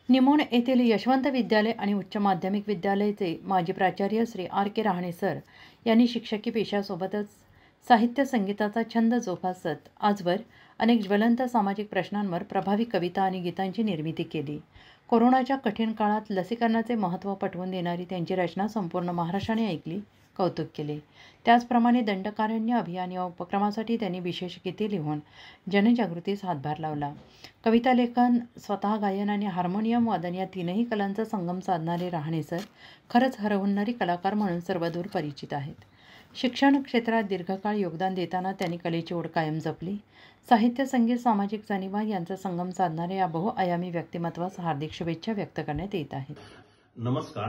निमोण येथील यशवंत विद्यालय आणि उच्च माध्यमिक विद्यालयाचे माजी प्राचार्य श्री R.K. रहाणे सर यांनी शिक्षकी पेशासोबतच साहित्य संगीताचा छंद जोपासत आजवर अनेक ज्वलंत सामाजिक प्रश्नांवर प्रभावी कविता आणि गीतांची निर्मिती केली. कोरोनाच्या कठीण काळात लसीकरणाचे महत्त्व पटवून देणारी त्यांची रचना संपूर्ण महाराष्ट्राने ऐकली, कौतुक केले. त्याचप्रमाणे दंडकारण्य अभियान या उपक्रमासाठी त्यांनी विशेष गीते लिहून जनजागृतीस हातभार लावला. कविता लेखन, स्वतः गायन आणि हार्मोनियम वादन या तीनही कलांचा संगम साधणारे रहाणे सर खरंच हरहुन्नरी कलाकार म्हणून सर्वदूर परिचित आहेत. शिक्षण क्षेत्रात दीर्घकाळ योगदान देताना त्यांनी कलेची ओढ कायम जपली. साहित्य, संगीत, सामाजिक जाणीवा यांचा संगम साधणाऱ्या या बहुआयामी व्यक्तिमत्वास हार्दिक शुभेच्छा व्यक्त करण्यात येत आहेत. नमस्कार,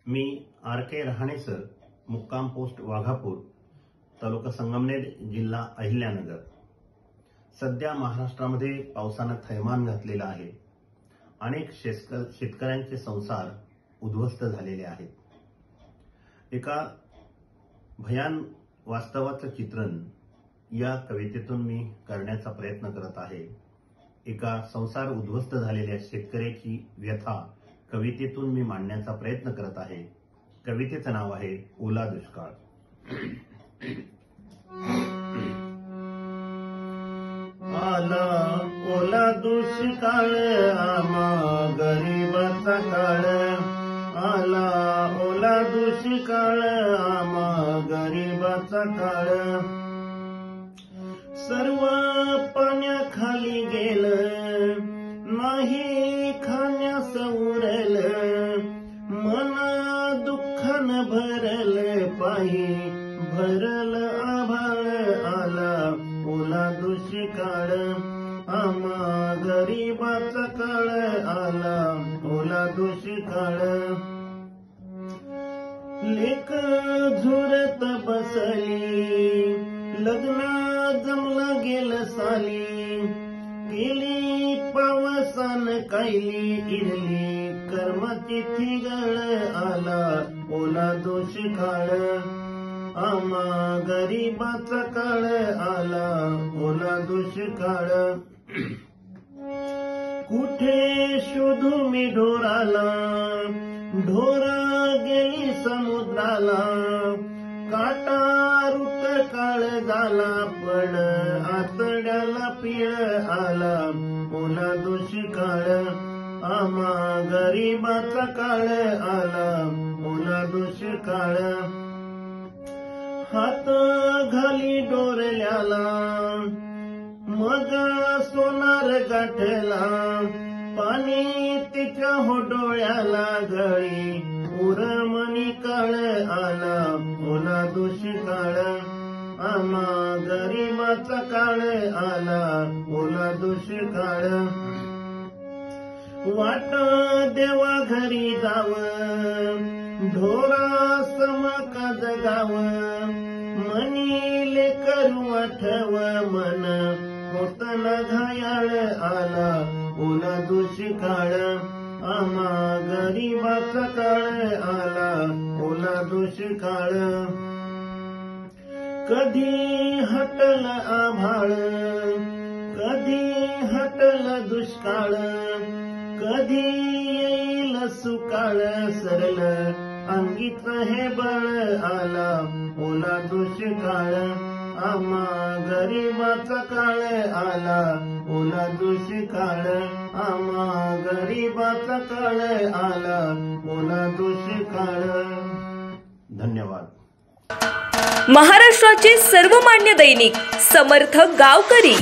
मी R.K. रहाणे सर, मुक्काम पोस्ट वाघापूर, तालुका संगमनेर, जिल्हा अहिल्यानगर. सध्या महाराष्ट्रामध्ये पावसानं थैमान घातलेलं आहे. अनेक शेतकऱ्यांचे संसार उद्ध्वस्त झालेले आहेत. एका भयान वास्तवाचं चित्रण या कवितेतून मी करण्याचा प्रयत्न करत आहे. एका संसार उद्ध्वस्त झालेल्या शेतकऱ्याची व्यथा कवितेतून मी मांडण्याचा प्रयत्न करत आहे. कवितेचं नाव आहे ओला दुष्काळ. आला ओला दुष्काळ आम्हा गरीबाचा काळ. आला ओला दुष्काळ आम्हा गरीबाचा काळ. सर्व पाण्याखाली गेलं, नाही खाण्यास उरलं. मन दुःखानं भरलं, पायी भरल आभाळ. आला ओला दुष्काळ आम्हा गरीबाचा काळ. आला ओला दुष्काळ. लेक झुरत बसली, लग्न जमलं गेलं साली. गेली पावसान कायली, इरली कर्मतिथी गळ. आला ओला दुष्काळ आम्हा गरीबाचा काळ. आला ओला दुष्काळ. कुठे शोधू मी ढोराला, ढोर गेली समुद्राला. काटा रुट काळ झाला, पण आतड्याला पीळ. आला ओला दुष्काळ आम्हा गरीबाचा काळ. आला ओला दुष्काळ. हात घाली डोरल्याला, मग सोनार गाठला. पाणी तिच्या हो डोळ्याला, गळी उरमणी काळ. आला ओला दुष्काळ आम्हा गरीबाचा काळ. आला ओला दुष्काळ. वाट देवा घरी जावं, ढोरा समका जगावं. मनी लेकरू आठव, मन होत न घायाळ. आला ओला दुष्काळ आम्हा गरीबाचा काळ. आला ओला दुष्काळ. कधी हटल आभाळ, कधी हटल दुष्काळ. कधी येईल सुकाळ, सरल अंगीत हे बळ. आला ओला दुष्काळ आम्हा गरीबाचा काळ. आला ओला दुष्काळ आम्हा गरीबाचा काळ. आला ओला दुष्काळ. धन्यवाद. महाराष्ट्राचे सर्वमान्य दैनिक समर्थ गावकरी,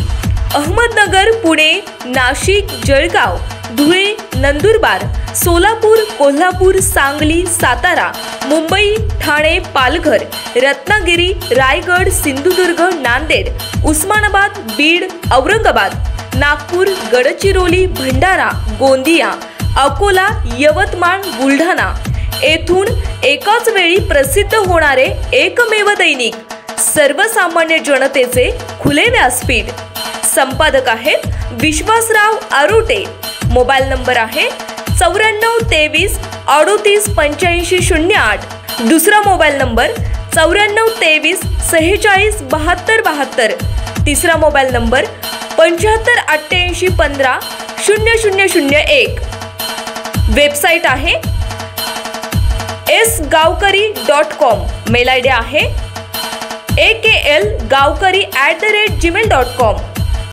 अहमदनगर, पुणे, नाशिक, जळगाव, धुळे, नंदुरबार, सोलापूर, कोल्हापूर, सांगली, सातारा, मुंबई, ठाणे, पालघर, रत्नागिरी, रायगड, सिंधुदुर्ग, नांदेड, उस्मानाबाद, बीड, औरंगाबाद, नागपूर, गडचिरोली, भंडारा, गोंदिया, अकोला, यवतमाळ, बुलढाणा येथून एकाच वेळी प्रसिद्ध होणारे एकमेव दैनिक, सर्वसामान्य जनतेचे खुले व्यासपीठ. संपादक आहेत विश्वासराव आरोटे. मोबाईल नंबर आहे 9423 38 85 08. दुसरा मोबाईल नंबर 9423 46 72 72. तिसरा मोबाईल नंबर 75 88 15 0001. वेबसाईट आहे sgavkari.com, मेल आयडी आहे aklgavkari@gmail.com.